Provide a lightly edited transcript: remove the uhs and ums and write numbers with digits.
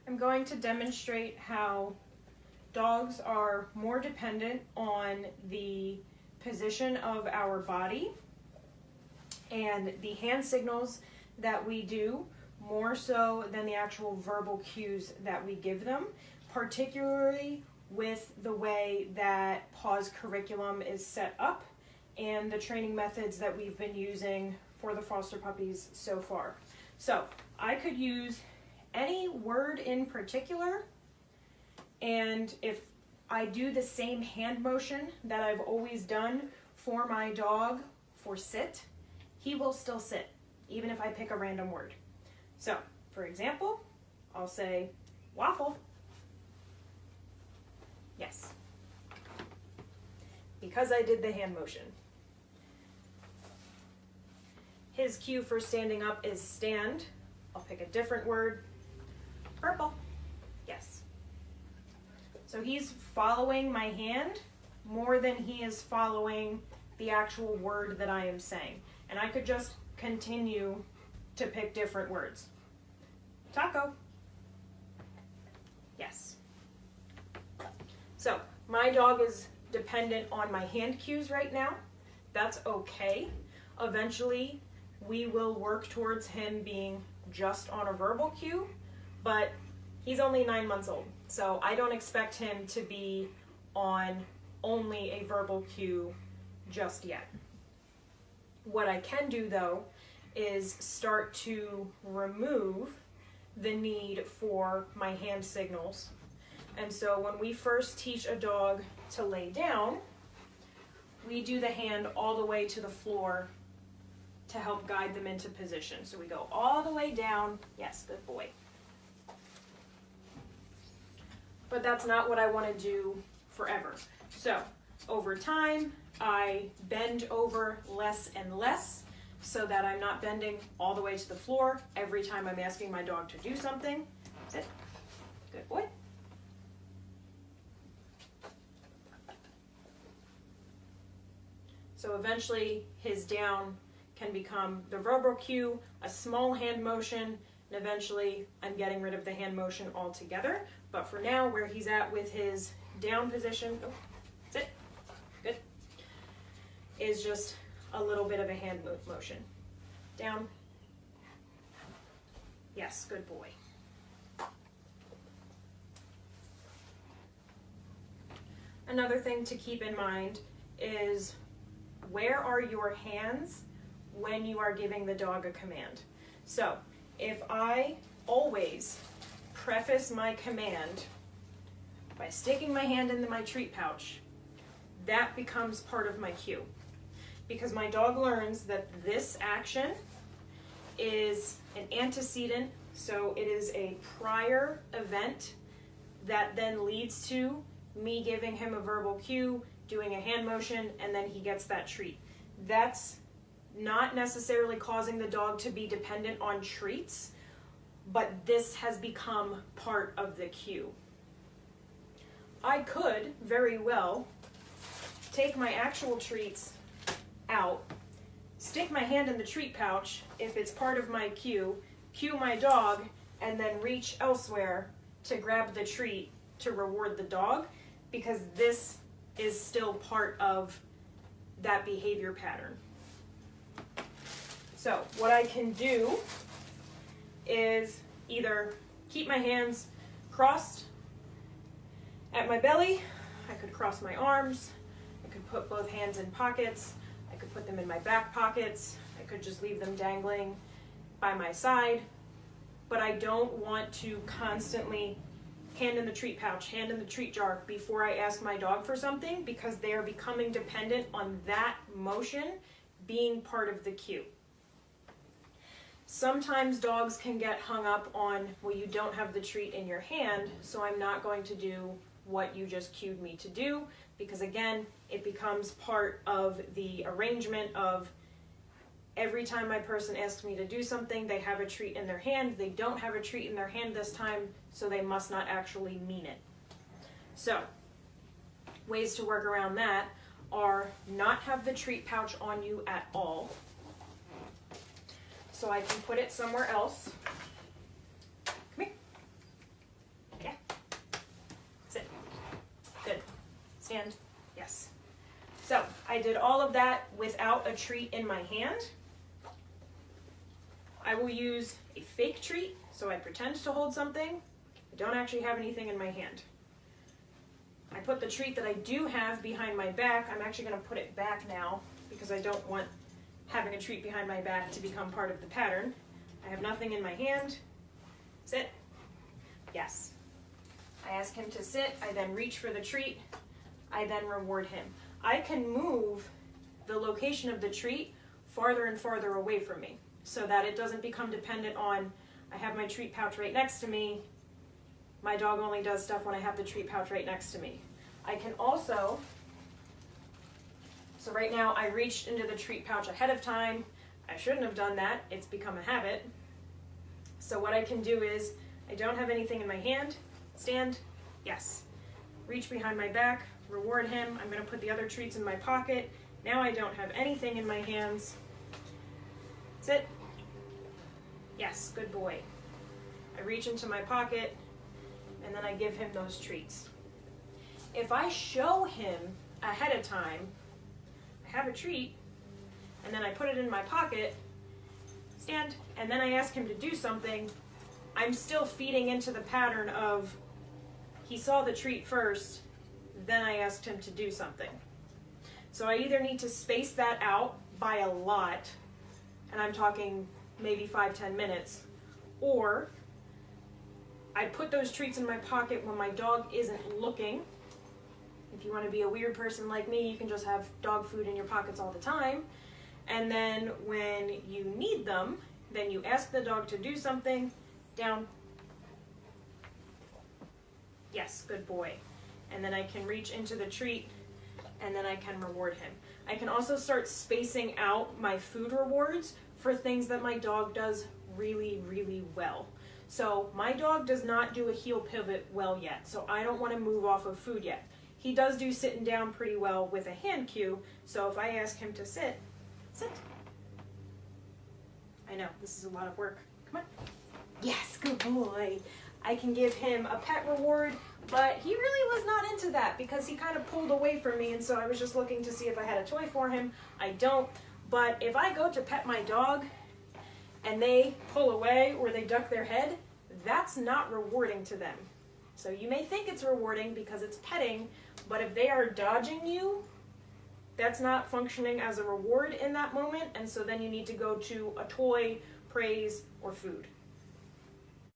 I'm going to demonstrate how dogs are more dependent on the position of our body and the hand signals that we do more so than the actual verbal cues that we give them, particularly with the way that PAWS curriculum is set up and the training methods that we've been using for the foster puppies so far. So I could use any word in particular, and if I do the same hand motion that I've always done for my dog for sit, he will still sit, even if I pick a random word. So, for example, I'll say waffle. Yes. Because I did the hand motion. His cue for standing up is stand. I'll pick a different word. Purple. Yes. So he's following my hand more than he is following the actual word that I am saying. And I could just continue to pick different words. Taco. Yes. So my dog is dependent on my hand cues right now. That's okay. Eventually, we will work towards him being just on a verbal cue, but he's only 9 months old, so I don't expect him to be on only a verbal cue just yet. What I can do, though, is start to remove the need for my hand signals. And so when we first teach a dog to lay down, we do the hand all the way to the floor to help guide them into position. So we go all the way down. Yes, good boy. But that's not what I want to do forever. So over time, I bend over less and less so that I'm not bending all the way to the floor every time I'm asking my dog to do something. Sit. Good boy. So eventually his down can become the verbal cue, a small hand motion, and eventually I'm getting rid of the hand motion altogether. But for now, where he's at with his down position, sit, good, is just a little bit of a hand motion. Down. Yes, good boy. Another thing to keep in mind is where are your hands when you are giving the dog a command. So if I always preface my command by sticking my hand into my treat pouch, that becomes part of my cue. Because my dog learns that this action is an antecedent, so it is a prior event that then leads to me giving him a verbal cue, doing a hand motion, and then he gets that treat. That's not necessarily causing the dog to be dependent on treats, but this has become part of the cue. I could very well take my actual treats out, stick my hand in the treat pouch if it's part of my cue my dog, and then reach elsewhere to grab the treat to reward the dog, because this is still part of that behavior pattern. So what I can do is either keep my hands crossed at my belly, I could cross my arms, I could put both hands in pockets, I could put them in my back pockets, I could just leave them dangling by my side, but I don't want to constantly hand in the treat pouch, hand in the treat jar before I ask my dog for something, because they are becoming dependent on that motion being part of the cue. Sometimes dogs can get hung up on, well, you don't have the treat in your hand, so I'm not going to do what you just cued me to do, because again, it becomes part of the arrangement of every time my person asks me to do something, they have a treat in their hand. They don't have a treat in their hand this time, so they must not actually mean it. So, ways to work around that are not have the treat pouch on you at all. So I can put it somewhere else. Come here. I did all of that without a treat in my hand. I will use a fake treat, so I pretend to hold something. I don't actually have anything in my hand. I put the treat that I do have behind my back. I'm actually going to put it back now because I don't want having a treat behind my back to become part of the pattern. I have nothing in my hand. Sit. Yes. I ask him to sit. I then reach for the treat. I then reward him. I can move the location of the treat farther and farther away from me so that it doesn't become dependent on, I have my treat pouch right next to me. My dog only does stuff when I have the treat pouch right next to me. I can also, so right now I reached into the treat pouch ahead of time. I shouldn't have done that. It's become a habit. So what I can do is, I don't have anything in my hand. Stand. Yes. Reach behind my back. Reward him. I'm going to put the other treats in my pocket. Now I don't have anything in my hands. Sit. Yes, good boy. I reach into my pocket and then I give him those treats. If I show him ahead of time, I have a treat, and then I put it in my pocket, stand, and then I ask him to do something, I'm still feeding into the pattern of he saw the treat first, then I asked him to do something. So I either need to space that out by a lot, and I'm talking maybe 5-10 minutes, or I put those treats in my pocket when my dog isn't looking. If you want to be a weird person like me, you can just have dog food in your pockets all the time. And then when you need them, then you ask the dog to do something. Down. Yes, good boy. And then I can reach into the treat and then I can reward him. I can also start spacing out my food rewards for things that my dog does really, really well. So my dog does not do a heel pivot well yet, so I don't want to move off of food yet. He does do sitting down pretty well with a hand cue, so if I ask him to sit, sit. I know, this is a lot of work. Come on. Yes, good boy. I can give him a pet reward, but he really was not into that because he kind of pulled away from me, and so I was just looking to see if I had a toy for him. I don't, but if I go to pet my dog and they pull away or they duck their head, that's not rewarding to them. So you may think it's rewarding because it's petting, but if they are dodging you, that's not functioning as a reward in that moment, and so then you need to go to a toy, praise, or food.